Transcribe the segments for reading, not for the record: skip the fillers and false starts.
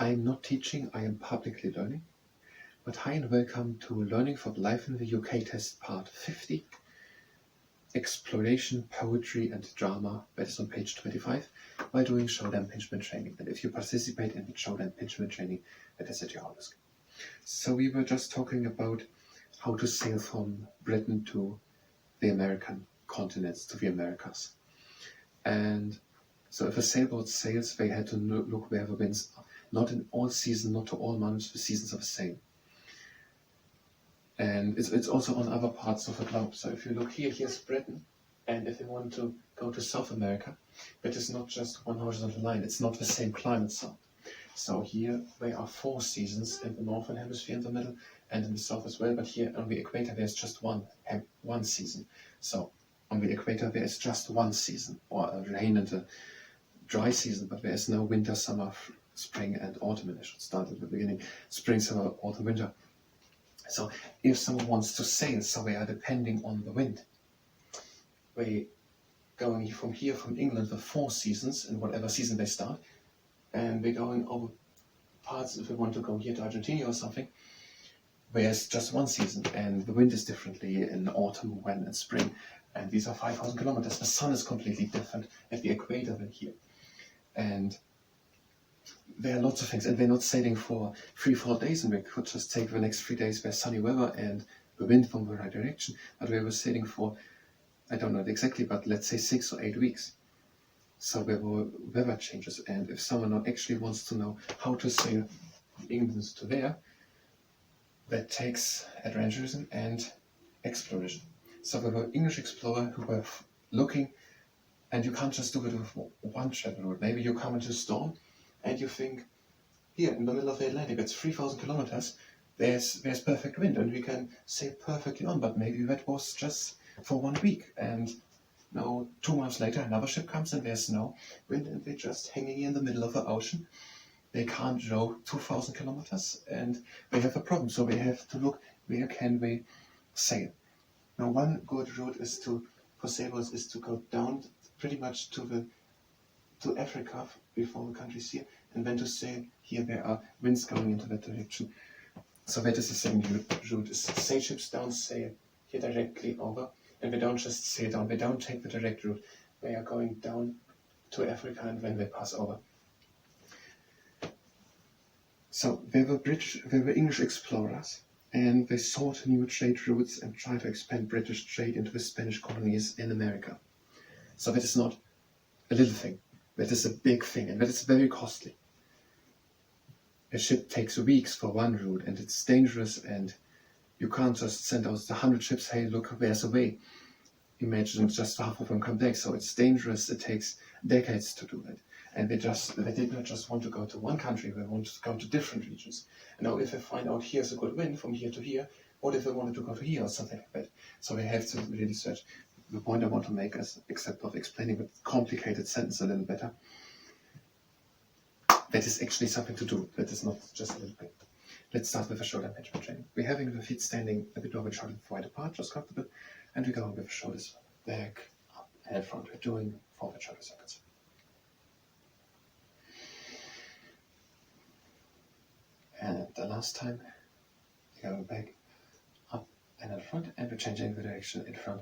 I am not teaching, I am publicly learning. But hi and welcome to Learning for Life in the UK test part 50, Exploration, Poetry and Drama, that is on page 25, while doing shoulder impingement training. And if you participate in the shoulder impingement training, that is at your own risk. So we were just talking about how to sail from Britain to the American continents, to the Americas. And so if a sailboat sails, they had to look where the winds are. Not in all seasons, not to all months, the seasons are the same. And it's also on other parts of the globe. So if you look here, here's Britain. And if you want to go to South America, that is not just one horizontal line. It's not the same climate zone. So here there are 4 seasons in the northern hemisphere in the middle and in the south as well. But here on the equator, there's just one season. So on the equator, there is just one season, or a rain and a dry season, but there is no winter, summer, spring and autumn. And I should start at the beginning. Spring, summer, autumn, winter. So if someone wants to sail, so they are depending on the wind. They going from here, from England, for 4 seasons, in whatever season they start, and they're going over parts, if they want to go here to Argentina or something, there's just one season, and the wind is differently in autumn, when in spring, and these are 5,000 kilometers. The sun is completely different at the equator than here. And there are lots of things, and we're not sailing for 3-4 days, and we could just take the next 3 days where sunny weather and the wind from the right direction, but we were sailing for, I don't know exactly, but let's say 6 or 8 weeks. So there were weather changes, and if someone actually wants to know how to sail from England to there, that takes adventurism and exploration. So there were English explorers who were looking, and you can't just do it with one travel route. Maybe you come into a storm, and you think, here in the middle of the Atlantic, it's 3,000 kilometers, there's perfect wind, and we can sail perfectly on, but maybe that was just for 1 week, and now 2 months later another ship comes and there's no wind, and they're just hanging in the middle of the ocean. They can't row 2,000 kilometers, and they have a problem, so they have to look, where can they sail? Now one good route for sailboats is to go down pretty much to Africa before the countries here, and then to sail here. There are winds going into that direction. So that is the same route. Is sail ships don't sail here directly over, and they don't just sail down. They don't take the direct route. They are going down to Africa, and then they pass over. So there were English explorers, and they sought new trade routes and tried to expand British trade into the Spanish colonies in America. So that is not a little thing. That is a big thing, and that is very costly. A ship takes weeks for one route, and it's dangerous, and you can't just send out 100 ships, hey, look, there's a way. Imagine just half of them come back, so it's dangerous, it takes decades to do it. And they did not just want to go to one country, they wanted to go to different regions. And now if they find out here's a good wind from here to here, what if they wanted to go to here or something like that? So they have to really search. The point I want to make is, except of explaining the complicated sentence a little better, that is actually something to do. That is not just a little bit. Let's start with the shoulder impingement training. We're having the feet standing a bit over shoulder wide apart, just comfortable, and we're going with the shoulders back, up, and front. We're doing forward shoulder circles. And the last time, we're going back, up, and in front, and we're changing the direction in front,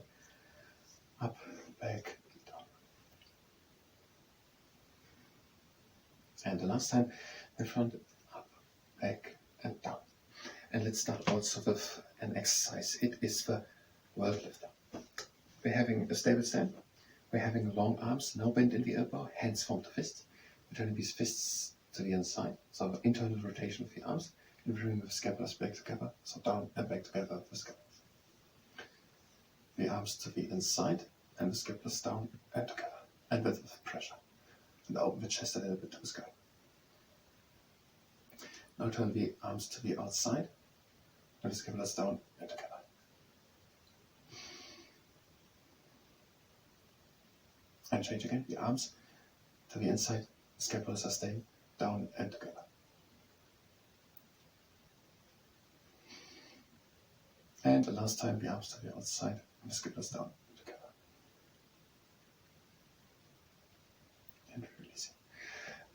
up, back, down. And the last time, in front, up, back, and down. And let's start also with an exercise. It is the world lifter. We're having a stable stand. We're having long arms, no bend in the elbow, hands form to fist. We're turning these fists to the inside, so internal rotation of the arms, and bringing the scapulars back together, so down and back together with the scapulars. The arms to the inside, and the scapulars down and together, and with pressure. And open the chest a little bit to the sky. Now turn the arms to the outside, and the scapulars down and together. And change again, the arms to the inside, the scapulars are staying down and together. And the last time, the arms to the outside, and the scapulars down and together. And releasing.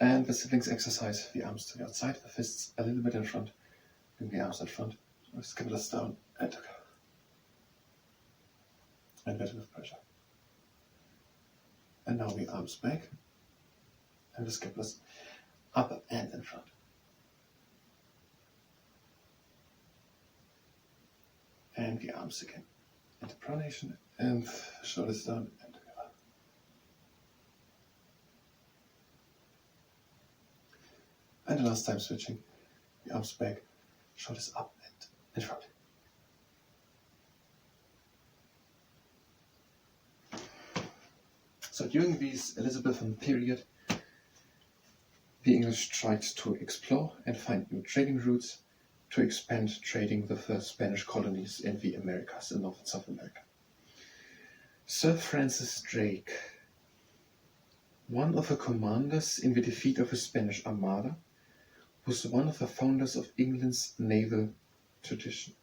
And the siblings exercise the arms to the outside, the fists a little bit in front, bring the arms in front, scapulars down and together. And better with pressure. And now the arms back, and the scapulars up and in front. And the arms again. Into pronation and shoulders down and together. And the last time switching, the arms back, shoulders up and in front. So during this Elizabethan period, the English tried to explore and find new trading routes to expand trading with the first Spanish colonies in the Americas, in North and South America. Sir Francis Drake, one of the commanders in the defeat of the Spanish Armada, was one of the founders of England's naval tradition.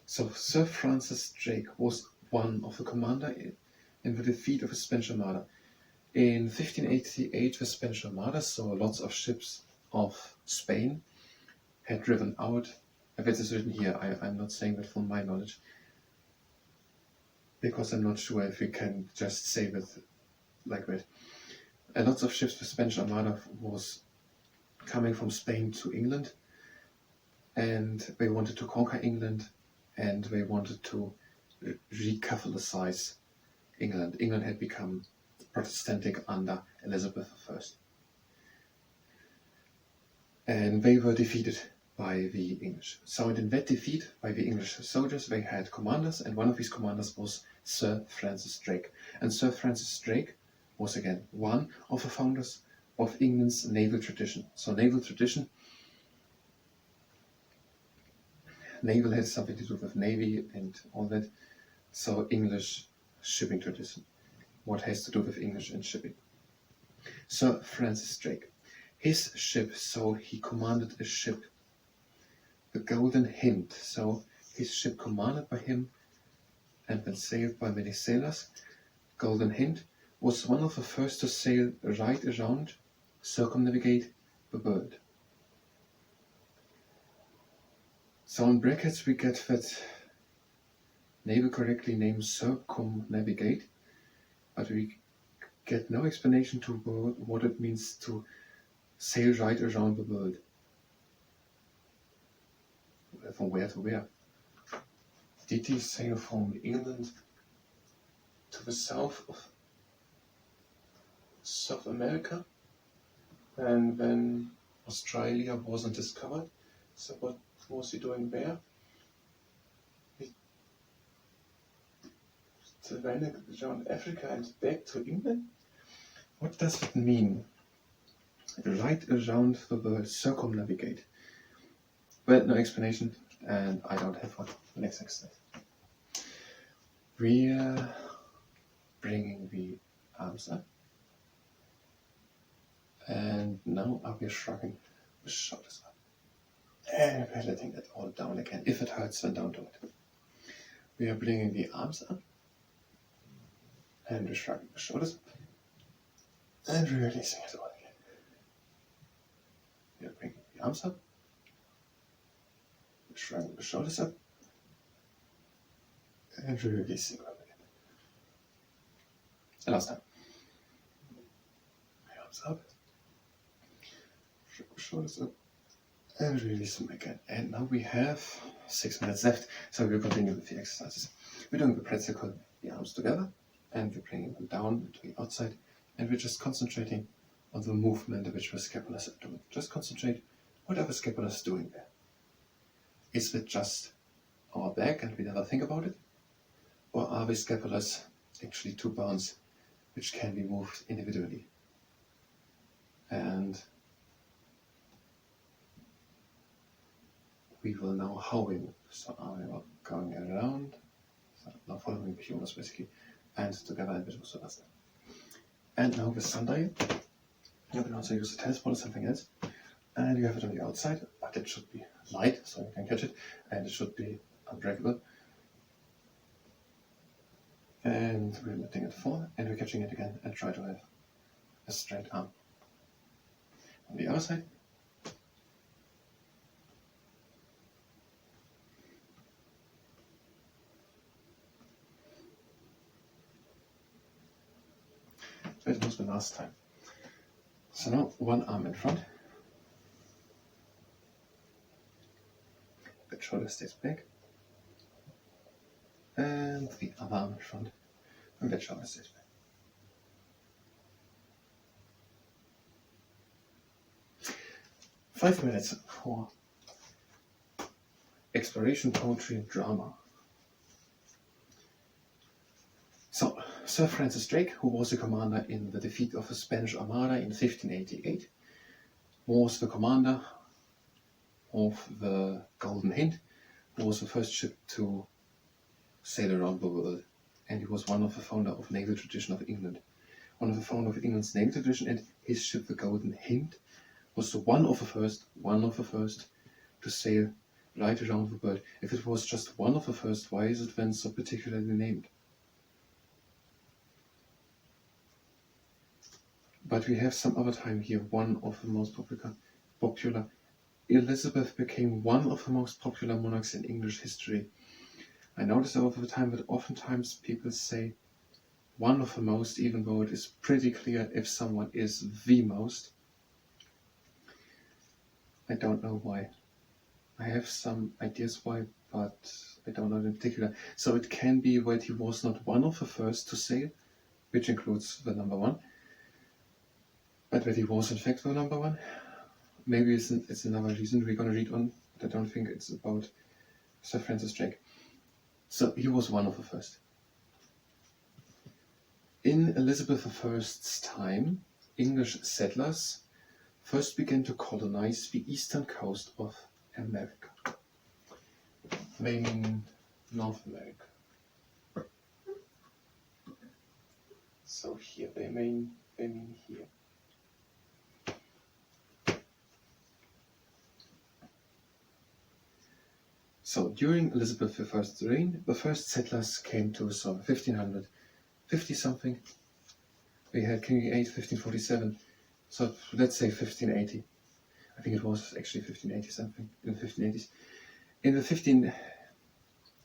So Sir Francis Drake was one of the commanders in the defeat of the Spanish Armada. In 1588, the Spanish Armada, so lots of ships of Spain, had driven out. That is written here. I'm not saying that from my knowledge, because I'm not sure if we can just say that like that. Lots of ships, the Spanish Armada was coming from Spain to England, and they wanted to conquer England, and they wanted to re-Catholicize England. England had become Protestantic under Elizabeth I. And they were defeated by the English. So in that defeat by the English soldiers, they had commanders, and one of these commanders was Sir Francis Drake. And Sir Francis Drake was again one of the founders of England's naval tradition. So naval tradition, naval had something to do with navy and all that. So English shipping tradition. What has to do with English and shipping? Sir Francis Drake. His ship, so he commanded a ship, the Golden Hind. So his ship commanded by him and then sailed by many sailors. Golden Hind was one of the first to sail right around, circumnavigate the world. So in brackets we get that naval correctly named circumnavigate, but we get no explanation to what it means to sail right around the world. From where to where? Did he sail from England to the south of South America? And then Australia wasn't discovered. So what was he doing there? He went around Africa and back to England? What does it mean? Right around the world, circumnavigate. Well, no explanation, and I don't have one. Next exercise. We're bringing the arms up, and now we're shrugging the shoulders up, and we're letting it all down again. If it hurts, then don't do it. We are bringing the arms up, and we're shrugging the shoulders up, and we're releasing it all again. We are bringing the arms up, we're shrugging the shoulders up, and we're releasing it all again. And last time. The arms up, shrug the shoulders up, and release them again. And now we have 6 minutes left, so we'll continue with the exercises. We're doing the pretzel, the arms together, and we're bringing them down to the outside, and we're just concentrating on the movement which the scapulars are doing. Just concentrate what are the scapulars doing there. Is it just our back and we never think about it? Or are the scapulars actually two bones which can be moved individually? And we will know how we move. So we are going around, so now following the humors basically, and together and vision so that's it. And now the sundial. You can also use a tennis ball or something else. And you have it on the outside, but it should be light so you can catch it, and it should be unbreakable. And we're letting it fall, and we're catching it again and try to have a straight arm. On the other side, that was the last time. So now one arm in front, the shoulder stays back, and the other arm in front, and the shoulder stays back. Five minutes for exploration, poetry, and drama. So, Sir Francis Drake, who was the commander in the defeat of the Spanish Armada in 1588, was the commander of the Golden Hind, who was the first ship to sail around the world, and he was one of the founder of naval tradition of England. One of the founder of England's naval tradition, and his ship, the Golden Hind, was one of the first to sail right around the world. If it was just one of the first, why is it then so particularly named? But we have some other time here, one of the most popular. Elizabeth became one of the most popular monarchs in English history. I noticed over the time that oftentimes people say one of the most, even though it is pretty clear if someone is the most. I don't know why. I have some ideas why, but I don't know in particular. So it can be that he was not one of the first to sail, which includes the number one, but that he was in fact the number one. Maybe it's another reason we're going to read on, but I don't think it's about Sir Francis Drake. So he was one of the first. In Elizabeth I's time, English settlers first began to colonize the eastern coast of America. They mean North America. So here they mean here. So during Elizabeth I's reign, the first settlers came to 1550 something. We had King VIII, 1547. So let's say 1580. I think it was actually 1580 something, in the 1580s.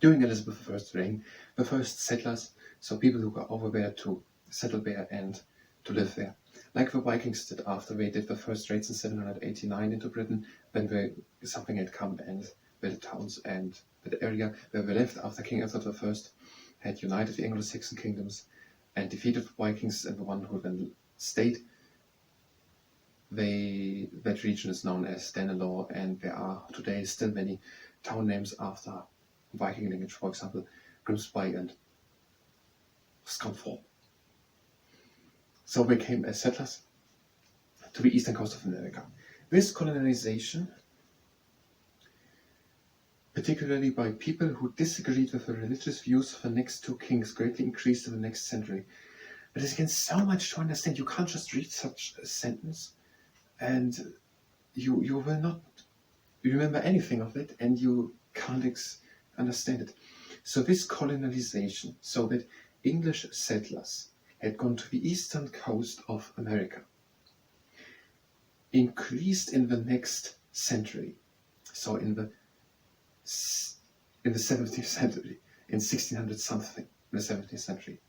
During Elizabeth I's reign, the first settlers, so people who got over there to settle there and to live there. Like the Vikings did after they did the first raids in 789 into Britain, when something had come and the towns and the area where they lived after King Edward I had united the Anglo-Saxon kingdoms and defeated the Vikings, and the one who then stayed. That region is known as Danelaw, and there are today still many town names after Viking lineage, for example, Grimsby and Scunthorpe. So they came as settlers to the eastern coast of America. This colonization, particularly by people who disagreed with the religious views of the next two kings, greatly increased in the next century. But there's again so much to understand. You can't just read such a sentence and you will not remember anything of it, and you can't understand it. So this colonization, so that English settlers had gone to the eastern coast of America, increased in the next century. So in the 17th century, in 1600 something, in the 17th century,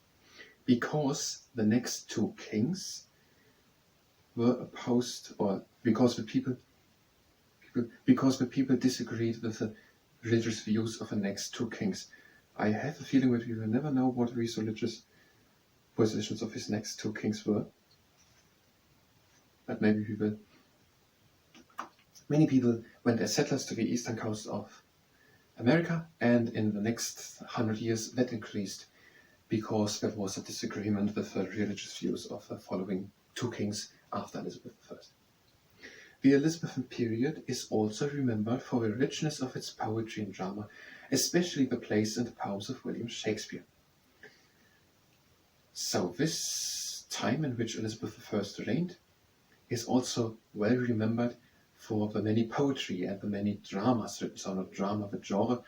because the next two kings were opposed, or because the people disagreed with the religious views of the next two kings. I have a feeling that we will never know what these religious positions of his next two kings were, but maybe we will. Many people went as settlers to the eastern coast of America, and in the next 100 years that increased because there was a disagreement with the religious views of the following two kings after Elizabeth I. The Elizabethan period is also remembered for the richness of its poetry and drama, especially the plays and the poems of William Shakespeare. So this time in which Elizabeth I reigned is also well remembered for the many poetry and the many dramas written. So not drama, but genre,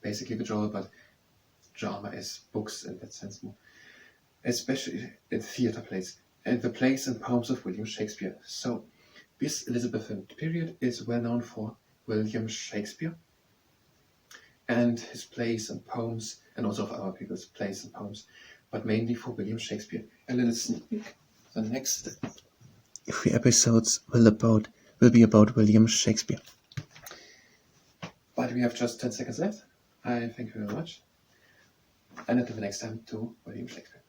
basically the genre, but drama as books in that sense more. Especially in theatre plays. and the plays and poems of William Shakespeare. So this Elizabethan period is well known for William Shakespeare and his plays and poems, and also of other people's plays and poems, but mainly for William Shakespeare. A little sneak peek. The next 3 episodes will be about William Shakespeare. But we have just 10 seconds left. I thank you very much. And until the next time, to William Shakespeare.